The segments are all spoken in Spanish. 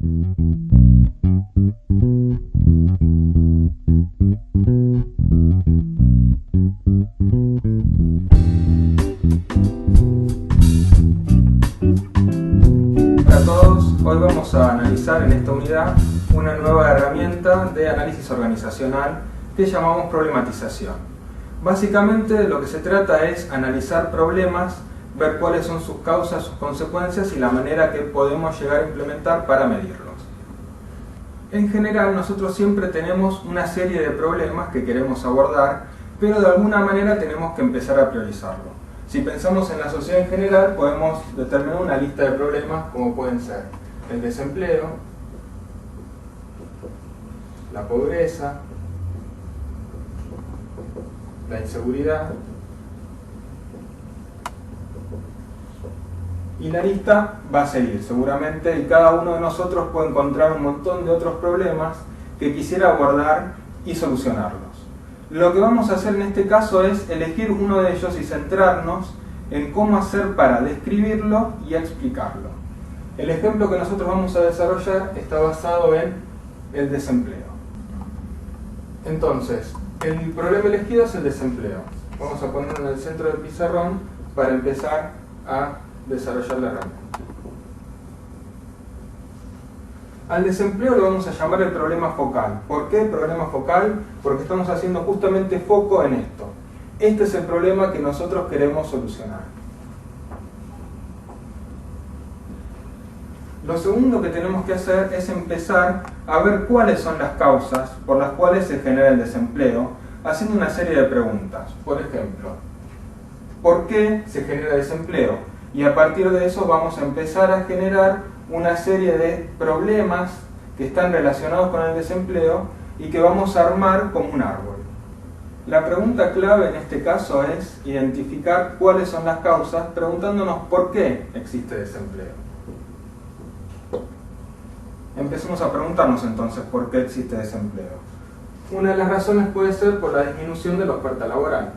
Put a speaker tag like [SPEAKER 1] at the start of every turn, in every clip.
[SPEAKER 1] Hola a todos, hoy vamos a analizar en esta unidad una nueva herramienta de análisis organizacional que llamamos problematización. Básicamente de lo que se trata es analizar problemas, ver cuáles son sus causas, sus consecuencias y la manera que podemos llegar a implementar para medirlos. En general nosotros siempre tenemos una serie de problemas que queremos abordar, pero de alguna manera tenemos que empezar a priorizarlo. Si pensamos en la sociedad en general, podemos determinar una lista de problemas como pueden ser el desempleo, la pobreza, la inseguridad, y la lista va a seguir seguramente, y cada uno de nosotros puede encontrar un montón de otros problemas que quisiera abordar y solucionarlos. Lo que vamos a hacer en este caso es elegir uno de ellos y centrarnos en cómo hacer para describirlo y explicarlo. El ejemplo que nosotros vamos a desarrollar está basado en el desempleo. Entonces, el problema elegido es el desempleo. Vamos a ponerlo en el centro del pizarrón para empezar a desarrollar la herramienta. Al desempleo lo vamos a llamar el problema focal. ¿Por qué problema focal? Porque estamos haciendo justamente foco en esto. Este es el problema que nosotros queremos solucionar. Lo segundo que tenemos que hacer es empezar a ver cuáles son las causas por las cuales se genera el desempleo, haciendo una serie de preguntas. Por ejemplo, ¿por qué se genera desempleo? Y a partir de eso vamos a empezar a generar una serie de problemas que están relacionados con el desempleo y que vamos a armar como un árbol. La pregunta clave en este caso es identificar cuáles son las causas, preguntándonos por qué existe desempleo. Empecemos a preguntarnos entonces por qué existe desempleo. Una de las razones puede ser por la disminución de la oferta laboral.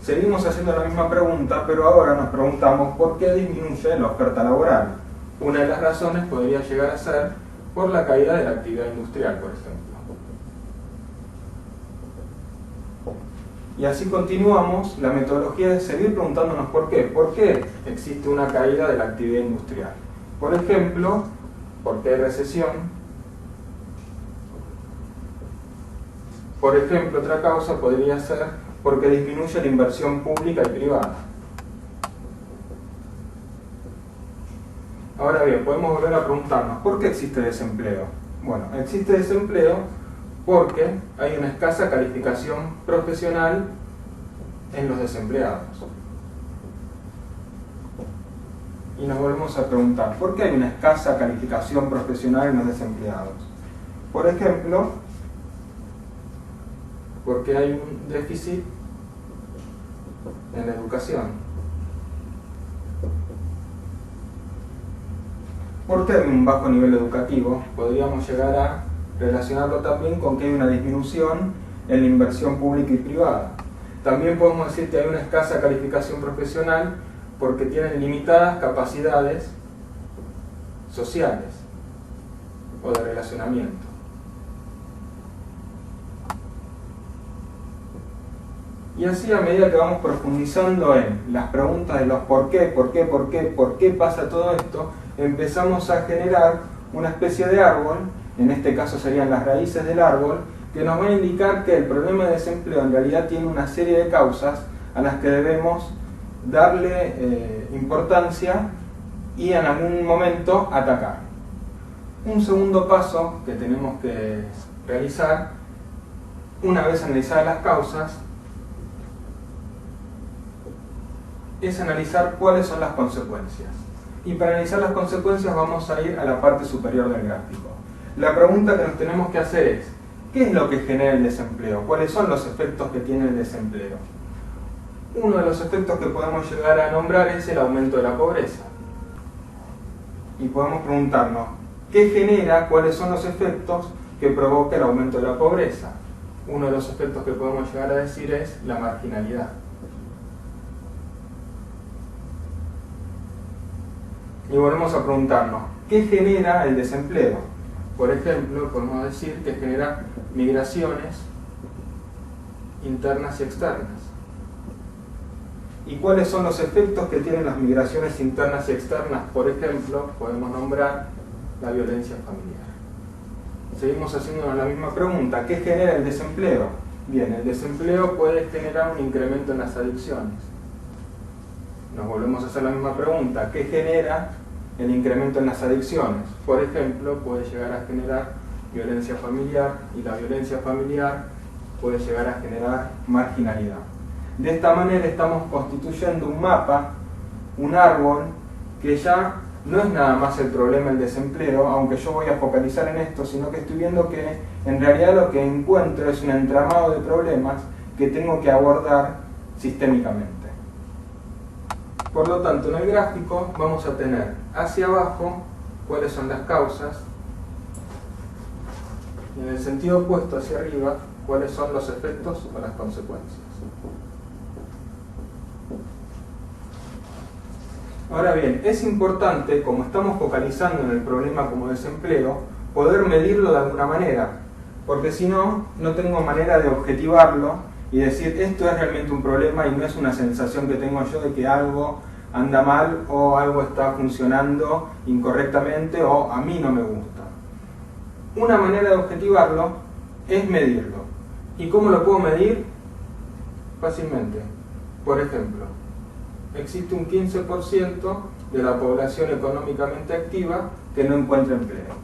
[SPEAKER 1] Seguimos haciendo la misma pregunta, pero ahora nos preguntamos por qué disminuye la oferta laboral. Una de las razones podría llegar a ser por la caída de la actividad industrial, por ejemplo. Y así continuamos la metodología de seguir preguntándonos por qué. ¿Por qué existe una caída de la actividad industrial? Por ejemplo, ¿por qué hay recesión? Por ejemplo, otra causa podría ser porque disminuye la inversión pública y privada. Ahora bien, podemos volver a preguntarnos, ¿por qué existe desempleo? Bueno, existe desempleo porque hay una escasa calificación profesional en los desempleados. Y nos volvemos a preguntar, ¿por qué hay una escasa calificación profesional en los desempleados? Por ejemplo, porque hay un déficit en la educación. ¿Por qué hay un bajo nivel educativo? Podríamos llegar a relacionarlo también con que hay una disminución en la inversión pública y privada. También podemos decir que hay una escasa calificación profesional porque tienen limitadas capacidades sociales o de relacionamiento. Y así, a medida que vamos profundizando en las preguntas de los por qué pasa todo esto, empezamos a generar una especie de árbol, en este caso serían las raíces del árbol, que nos van a indicar que el problema de desempleo en realidad tiene una serie de causas a las que debemos darle importancia y en algún momento atacar. Un segundo paso que tenemos que realizar, una vez analizadas las causas, es analizar cuáles son las consecuencias. Y para analizar las consecuencias vamos a ir a la parte superior del gráfico. La pregunta que nos tenemos que hacer es, ¿qué es lo que genera el desempleo? ¿Cuáles son los efectos que tiene el desempleo? Uno de los efectos que podemos llegar a nombrar es el aumento de la pobreza. Y podemos preguntarnos, ¿qué genera? ¿Cuáles son los efectos que provoca el aumento de la pobreza? Uno de los efectos que podemos llegar a decir es la marginalidad. y volvemos a preguntarnos, ¿qué genera el desempleo? Por ejemplo, podemos decir que genera migraciones internas y externas. ¿Y cuáles son los efectos que tienen las migraciones internas y externas? Por ejemplo, podemos nombrar la violencia familiar. Seguimos haciéndonos la misma pregunta, ¿qué genera el desempleo? Bien, el desempleo puede generar un incremento en las adicciones. Nos volvemos a hacer la misma pregunta, ¿qué genera el incremento en las adicciones? Por ejemplo, puede llegar a generar violencia familiar, y la violencia familiar puede llegar a generar marginalidad. De esta manera estamos constituyendo un mapa, un árbol, que ya no es nada más el problema del desempleo, aunque yo voy a focalizar en esto, sino que estoy viendo que en realidad lo que encuentro es un entramado de problemas que tengo que abordar sistémicamente. Por lo tanto, en el gráfico vamos a tener hacia abajo cuáles son las causas, y en el sentido opuesto hacia arriba cuáles son los efectos o las consecuencias. Ahora bien, es importante, como estamos focalizando en el problema como desempleo, poder medirlo de alguna manera, porque si no, no tengo manera de objetivarlo y decir esto es realmente un problema y no es una sensación que tengo yo de que algo anda mal o algo está funcionando incorrectamente o a mí no me gusta. Una manera de objetivarlo es medirlo. ¿Y cómo lo puedo medir? Fácilmente. Por ejemplo, existe un 15% de la población económicamente activa que no encuentra empleo.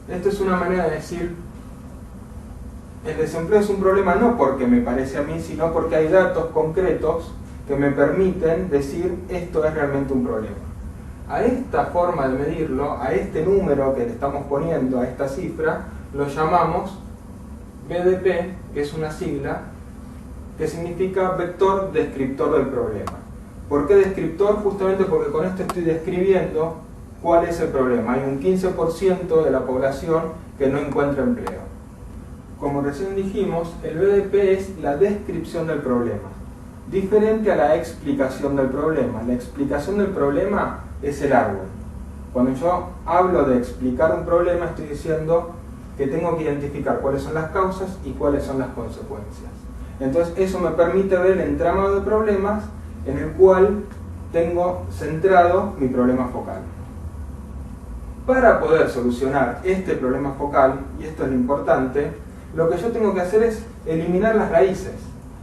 [SPEAKER 1] Esto es una manera de decir, el desempleo es un problema no porque me parece a mí, sino porque hay datos concretos que me permiten decir esto es realmente un problema. A esta forma de medirlo, a este número que le estamos poniendo, a esta cifra, lo llamamos BDP, que es una sigla que significa vector descriptor del problema. ¿Por qué descriptor? Justamente porque con esto estoy describiendo cuál es el problema. Hay un 15% de la población que no encuentra empleo. Como recién dijimos, el BDP es la descripción del problema, diferente a la explicación del problema. La explicación del problema es el árbol. Cuando yo hablo de explicar un problema, estoy diciendo que tengo que identificar cuáles son las causas y cuáles son las consecuencias. Entonces eso me permite ver el entramado de problemas en el cual tengo centrado mi problema focal. Para poder solucionar este problema focal, y esto es lo importante, lo que yo tengo que hacer es eliminar las raíces,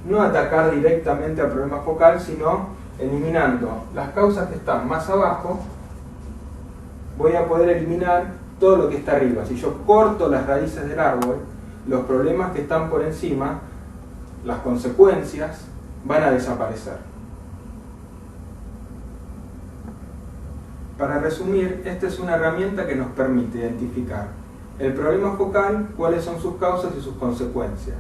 [SPEAKER 1] no atacar directamente al problema focal, sino eliminando las causas que están más abajo, voy a poder eliminar todo lo que está arriba. Si yo corto las raíces del árbol, los problemas que están por encima, las consecuencias, van a desaparecer. Para resumir, esta es una herramienta que nos permite identificar el problema focal, cuáles son sus causas y sus consecuencias.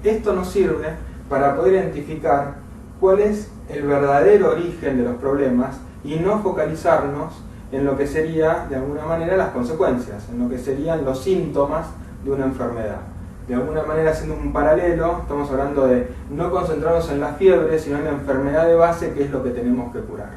[SPEAKER 1] Esto nos sirve para poder identificar cuál es el verdadero origen de los problemas y no focalizarnos en lo que sería, de alguna manera, las consecuencias, en lo que serían los síntomas de una enfermedad. De alguna manera, haciendo un paralelo, estamos hablando de no concentrarnos en la fiebre, sino en la enfermedad de base, que es lo que tenemos que curar.